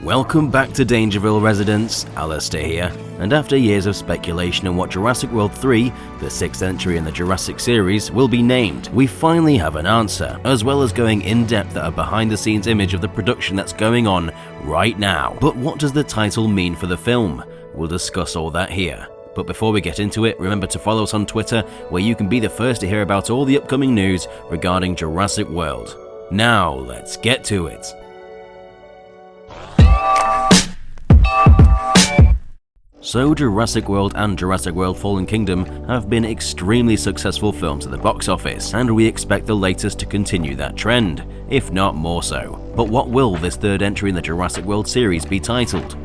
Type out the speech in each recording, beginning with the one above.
Welcome back to DangerVille residents, Alistair here, and after years of speculation on what Jurassic World 3, the sixth entry in the Jurassic series, will be named, we finally have an answer, as well as going in depth at a behind the scenes image of the production that's going on right now. But what does the title mean for the film? We'll discuss all that here. But before we get into it, remember to follow us on Twitter, where you can be the first to hear about all the upcoming news regarding Jurassic World. Now, let's get to it. So Jurassic World and Jurassic World Fallen Kingdom have been extremely successful films at the box office, and we expect the latest to continue that trend, if not more so. But what will this third entry in the Jurassic World series be titled?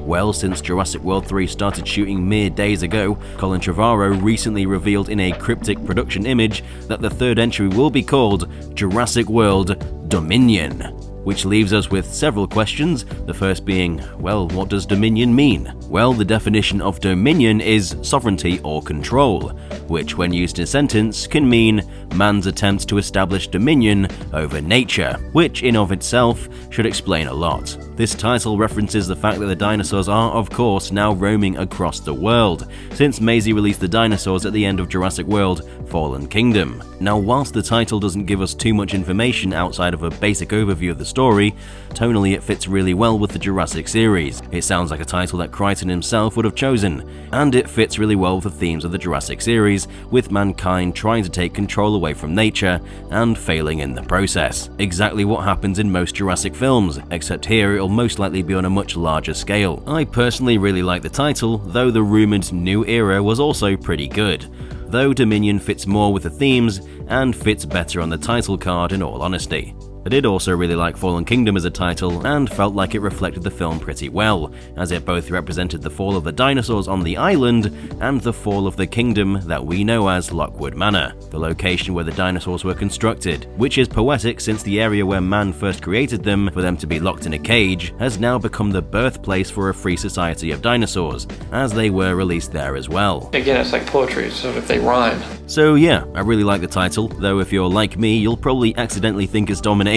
Well, since Jurassic World 3 started shooting mere days ago, Colin Trevorrow recently revealed in a cryptic production image that the third entry will be called Jurassic World Dominion, which leaves us with several questions, the first being, well, what does dominion mean? Well, the definition of dominion is sovereignty or control, which when used in a sentence can mean man's attempt to establish dominion over nature, which in of itself should explain a lot. This title references the fact that the dinosaurs are, of course, now roaming across the world, since Maisie released the dinosaurs at the end of Jurassic World Fallen Kingdom. Now, whilst the title doesn't give us too much information outside of a basic overview of the story, tonally it fits really well with the Jurassic series. It sounds like a title that Crichton himself would have chosen, and it fits really well with the themes of the Jurassic series, with mankind trying to take control away from nature and failing in the process. Exactly what happens in most Jurassic films, except here it'll most likely be on a much larger scale. I personally really like the title, though the rumoured new era was also pretty good, though Dominion fits more with the themes and fits better on the title card in all honesty. I did also really like Fallen Kingdom as a title, and felt like it reflected the film pretty well, as it both represented the fall of the dinosaurs on the island and the fall of the kingdom that we know as Lockwood Manor, the location where the dinosaurs were constructed, which is poetic since the area where man first created them for them to be locked in a cage has now become the birthplace for a free society of dinosaurs, as they were released there as well. Again, it's like poetry, so if they rhyme. So yeah, I really like the title, though if you're like me, you'll probably accidentally think it's domination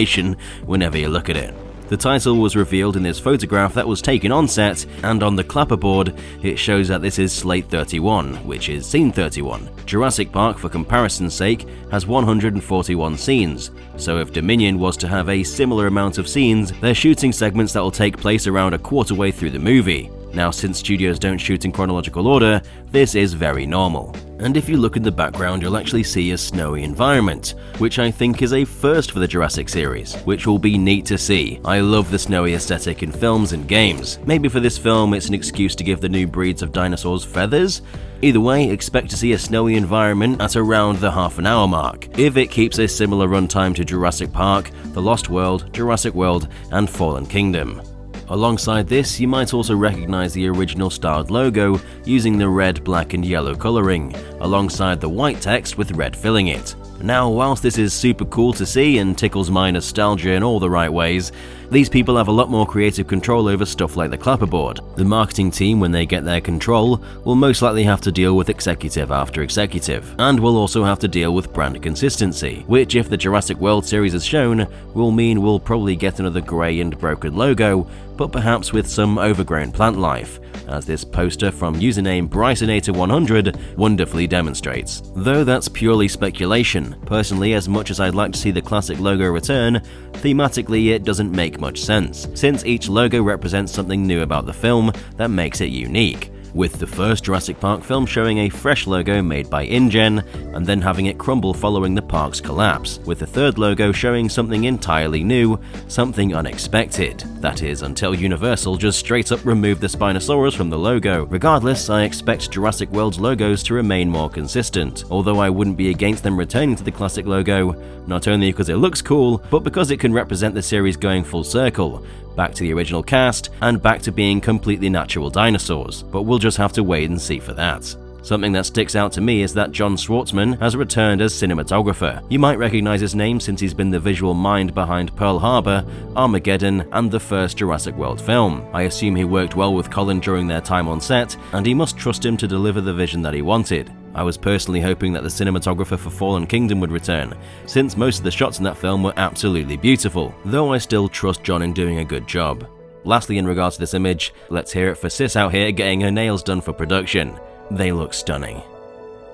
whenever you look at it. The title was revealed in this photograph that was taken on set, and on the clapperboard it shows that this is Slate 31, which is Scene 31. Jurassic Park, for comparison's sake, has 141 scenes, so if Dominion was to have a similar amount of scenes, they're shooting segments that will take place around a quarter way through the movie. Now, since studios don't shoot in chronological order, this is very normal. And if you look in the background, you'll actually see a snowy environment, which I think is a first for the Jurassic series, which will be neat to see. I love the snowy aesthetic in films and games. Maybe for this film it's an excuse to give the new breeds of dinosaurs feathers? Either way, expect to see a snowy environment at around the half-an-hour mark, if it keeps a similar runtime to Jurassic Park, The Lost World, Jurassic World, and Fallen Kingdom. Alongside this, you might also recognize the original styled logo using the red, black, and yellow coloring, alongside the white text with red filling it. Now, whilst this is super cool to see and tickles my nostalgia in all the right ways, these people have a lot more creative control over stuff like the clapperboard. The marketing team, when they get their control, will most likely have to deal with executive after executive, and will also have to deal with brand consistency, which, if the Jurassic World series is shown, will mean we'll probably get another grey and broken logo, but perhaps with some overgrown plant life, as this poster from username Brysonator100 wonderfully demonstrates. Though that's purely speculation. Personally, as much as I'd like to see the classic logo return, thematically it doesn't make much sense, since each logo represents something new about the film that makes it unique, with the first Jurassic Park film showing a fresh logo made by InGen, and then having it crumble following the park's collapse, with the third logo showing something entirely new, something unexpected. That is, until Universal just straight up removed the Spinosaurus from the logo. Regardless, I expect Jurassic World's logos to remain more consistent, although I wouldn't be against them returning to the classic logo, not only because it looks cool, but because it can represent the series going full circle, back to the original cast, and back to being completely natural dinosaurs, but we'll just have to wait and see for that. Something that sticks out to me is that John Schwartzman has returned as cinematographer. You might recognize his name since he's been the visual mind behind Pearl Harbor, Armageddon, and the first Jurassic World film. I assume he worked well with Colin during their time on set, and he must trust him to deliver the vision that he wanted. I was personally hoping that the cinematographer for Fallen Kingdom would return, since most of the shots in that film were absolutely beautiful, though I still trust John in doing a good job. Lastly, in regards to this image, let's hear it for Sis out here getting her nails done for production. They look stunning.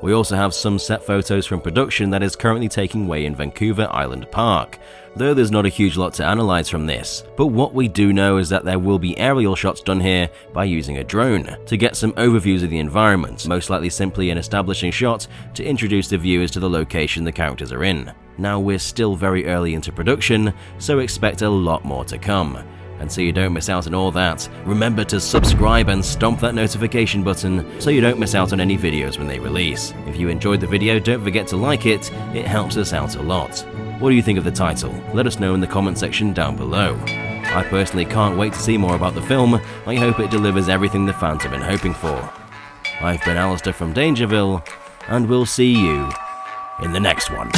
We also have some set photos from production that is currently taking way in Vancouver Island Park, though there's not a huge lot to analyze from this. But what we do know is that there will be aerial shots done here by using a drone to get some overviews of the environment, most likely simply an establishing shot to introduce the viewers to the location the characters are in. Now, we're still very early into production, so expect a lot more to come. And so you don't miss out on all that, remember to subscribe and stomp that notification button so you don't miss out on any videos when they release. If you enjoyed the video, don't forget to like it, it helps us out a lot. What do you think of the title? Let us know in the comment section down below. I personally can't wait to see more about the film. I hope it delivers everything the fans have been hoping for. I've been Alistair from DangerVille, and we'll see you in the next one.